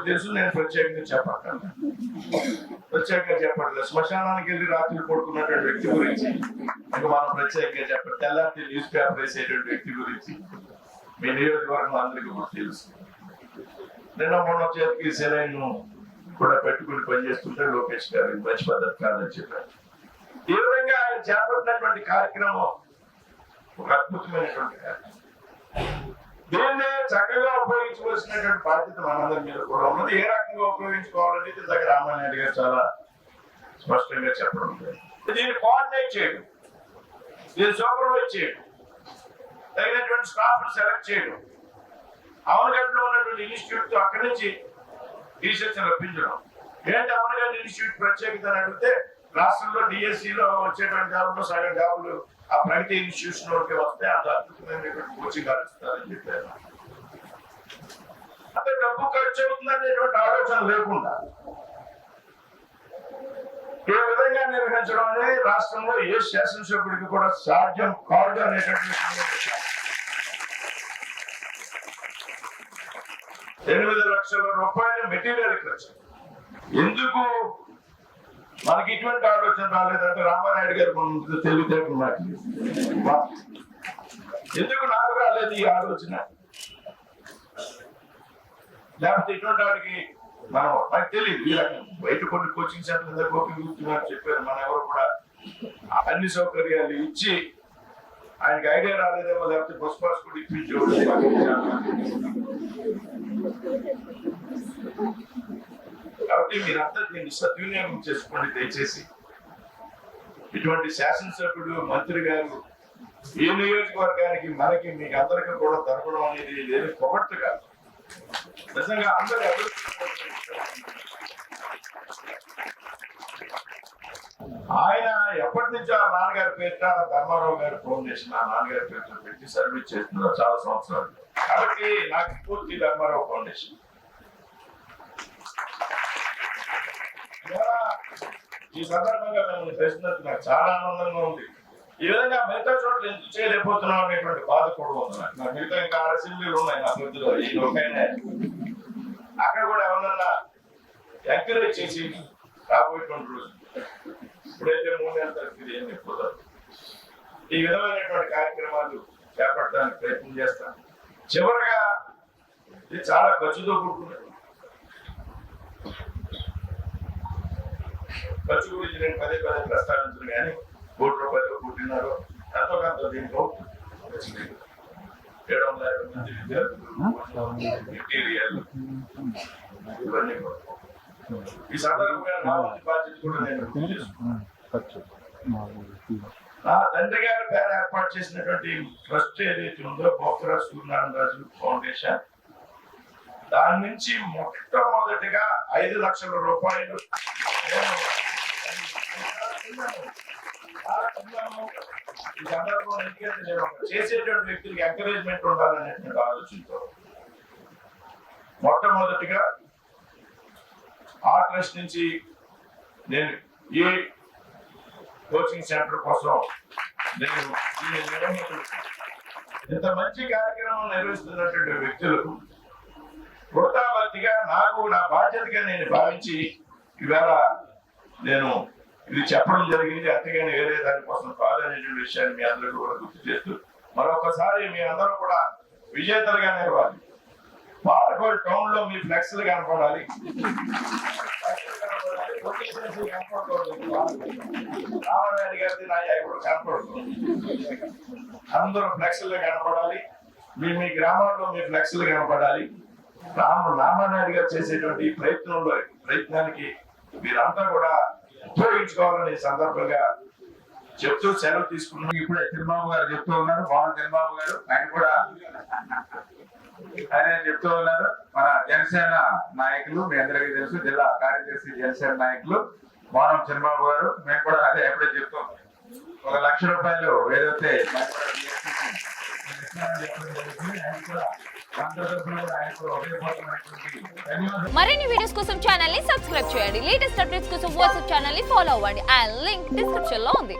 తెలుసు, నేను ప్రత్యేకంగా చెప్పట్లేదు. శ్మశానానికి వెళ్ళి రాత్రి పడుకున్నటువంటి వ్యక్తి గురించి ఇంకా మనం ప్రత్యేకంగా చెప్పాలి. తెల్లారి న్యూస్ పేపర్ వేసేటువంటి వ్యక్తి గురించి మీ నియోజకవర్గం అందరికీ కూడా తెలుసు. నిన్న మొన్న చేతికి సెలైన్ కూడా పెట్టుకుని పనిచేస్తుంటే లోకేష్ గారు మంచి పద్ధతి కాదని చెప్పారు. ఈ విధంగా ఆయన చేపట్టినటువంటి కార్యక్రమం ఒక అద్భుతమైనటువంటి కార్యక్రమం. దీన్నే చక్కగా ఉపయోగించుకోవాల్సినటువంటి బాధ్యత మనందరి మీద కూడా ఉన్నది. ఏ రకంగా ఉపయోగించుకోవాలనేది దగ్గర రామానాయుడు గారు చాలా స్పష్టంగా చెప్పడం. దీన్ని కోఆర్డినేట్ చేయడం, దీన్ని సూపర్వైజ్ చేయడం, తగినటువంటి స్టాఫ్ సెలెక్ట్ చేయడం, అవనగడ్డలో ఉన్నటువంటి ఇన్స్టిట్యూట్ అక్కడి నుంచి టీచర్స్ రప్పించడం. ఏంటి అవనగడ్డ ఇన్స్టిట్యూట్ ప్రత్యేకత అని అడిగితే రాష్ట్రంలో డిఎస్సిలో వచ్చేటువంటి జాబులు సగం జాబులు ఆ ప్రగతి ఇన్స్టిట్యూషన్ వరకు వస్తే అంత అద్భుతమైనటువంటి కోచింగ్ ఇస్తారని చెప్పారు. అంటే డబ్బు ఖర్చు అవుతుంది అనేటువంటి ఆలోచన లేకుండా ఏ విధంగా నిర్వహించడం అనేది రాష్ట్రంలో ఏ శాసనసభ్యుడికి కూడా సాధ్యం కాదు అనేటువంటి 8 లక్షల రూపాయల మెటీరియల్ ఖర్చు. ఎందుకు మనకి ఇటువంటి ఆలోచన రాలేదంటే రామానాయుడు గారు మన తెలివితేటలు నాకు ఎందుకు నాకు రాలేదు ఈ ఆలోచన? లేకపోతే ఇటువంటి వాడికి నాకు తెలియదు. ఈ రకం బయట కొన్ని కోచింగ్ సెంటర్ గోపి చెప్పారు, మన ఎవరు కూడా అన్ని సౌకర్యాలు ఇచ్చి ఆయనకి ఐడియా రాలేదేమో, లేకపోతే బస్ పాస్ కూడా ఇప్పించేవాడు. కాబట్టి మీరంతా దీన్ని సద్వినియోగం చేసుకోండి దయచేసి. ఇటువంటి శాసనసభ్యుడు మంత్రి గారు ఈ నియోజకవర్గానికి మనకి మీకు అందరికీ కూడా తరపడం అనేది లేదు, పొగట్టు కాదు. నిజంగా అందరూ ఆయన ఎప్పటి నుంచో ఆ నాన్నగారి పేరుట ధర్మారావు గారి ఫౌండేషన్ ఆ నాన్నగారి పేరుతో పెట్టి సర్వీస్ చేస్తున్నారు చాలా సంవత్సరాలు. కాబట్టి నాకు పూర్తి ధర్మారావు ఫౌండేషన్. ఈ సందర్భంగా మేము చేసినట్టు నాకు చాలా ఆనందంగా ఉంది. ఈ విధంగా మిగతా చోట్ల ఎందుకు చేయలేకపోతున్నాం అనేటువంటి బాధ కూడా ఉంది నాకు. మిగతా ఇంకా 6 అసెంబ్లీలు ఉన్నాయి నా మధ్యలో, ఈ ఒకైనా అక్కడ కూడా ఎవరన్నా ఎంకరేజ్ చేసి రాబోయేటువంటి రోజు ఇప్పుడైతే 3 నెలల తరగతి ఏం ఎక్కుతారు. ఈ విధమైనటువంటి కార్యక్రమాలు చేపట్టడానికి ప్రయత్నం చేస్తాను. చివరగా ఇది చాలా ఖర్చుతో కూడుకున్నది. ఖర్చు గురించి నేను పదే ప్రస్తావించను, కానీ ₹1 కోటి కూర్చున్నారు ఎంతో కొంత దీనికి 750 మంది విద్యార్థులు మెటీరియల్ ఇవన్నీ కూడా. ఈ సందర్భంగా నా బాధ్యత కూడా నేను నా తండ్రి గారి పేరు ఏర్పాటు చేసినటువంటి ట్రస్ట్ ఏదైతే ఉందో పోకరా సూర్యనారాయణరాజు ఫౌండేషన్, దాని నుంచి మొట్టమొదటిగా 5 లక్షల రూపాయలు ఈ సందర్భంలో ఎందుకంటే నేను చేసేటువంటి వ్యక్తులకి ఎంకరేజ్మెంట్ ఉండాలనేటువంటి ఆలోచనతో మొట్టమొదటిగా ఆ ట్రస్ట్ నుంచి నేను ఈ కోచింగ్ సెంటర్ కోసం నేను ఇంత మంచి కార్యక్రమం నిర్వహిస్తున్నటువంటి వ్యక్తులకు వృత్తాభక్తిగా నాకు నా బాధ్యతగా నేను భావించి ఇవాళ నేను ఇది చెప్పడం జరిగింది. అంతేగాని వేరే దానికోసం కాదనేటువంటి విషయాన్ని మీ అందరూ కూడా గుర్తు చేస్తూ మరొకసారి మీ అందరూ కూడా విజేతలుగా నిలవాలి. పాలకోడు టౌన్ లో మీ ఫ్లెక్స్లు కనపడాలి, రామానాయుడు గారిది నా ఇప్పుడు కనపడదు. అందరూ ఫ్లెక్స్లు కనపడాలి, మీ గ్రామాల్లో మీ ఫ్లెక్స్లు కనపడాలి. రామానాయుడు గారు చేసేటువంటి ప్రయత్నానికి మీరంతా కూడా ఉపయోగించుకోవాలని సందర్భంగా చెప్తూ సెలవు తీసుకున్నాం. ఇప్పుడే చంద్రబాబు గారు చెప్తూ ఉన్నారు, పవన్ చంద్రబాబు గారు ఆయన కూడా ఆయన చెప్తూ ఉన్నారు. మన జనసేన నాయకులు మీ అందరికీ తెలుసు, జిల్లా కార్యదర్శి జనసేన నాయకులు మోనం చంద్రబాబు గారు. మేము కూడా అదే ఎప్పుడే చెప్తాం, 1 లక్ష రూపాయలు ఏదైతే మరిన్ని వీడియోస్ కోసం ఛానల్ ని సబ్స్క్రైబ్ చేయండి. లేటెస్ట్ అప్డేట్స్ కోసం వాట్సాప్ ఛానల్ ని ఫాలో అవ్వండి. ఆ లింక్ డిస్క్రిప్షన్ లో ఉంది.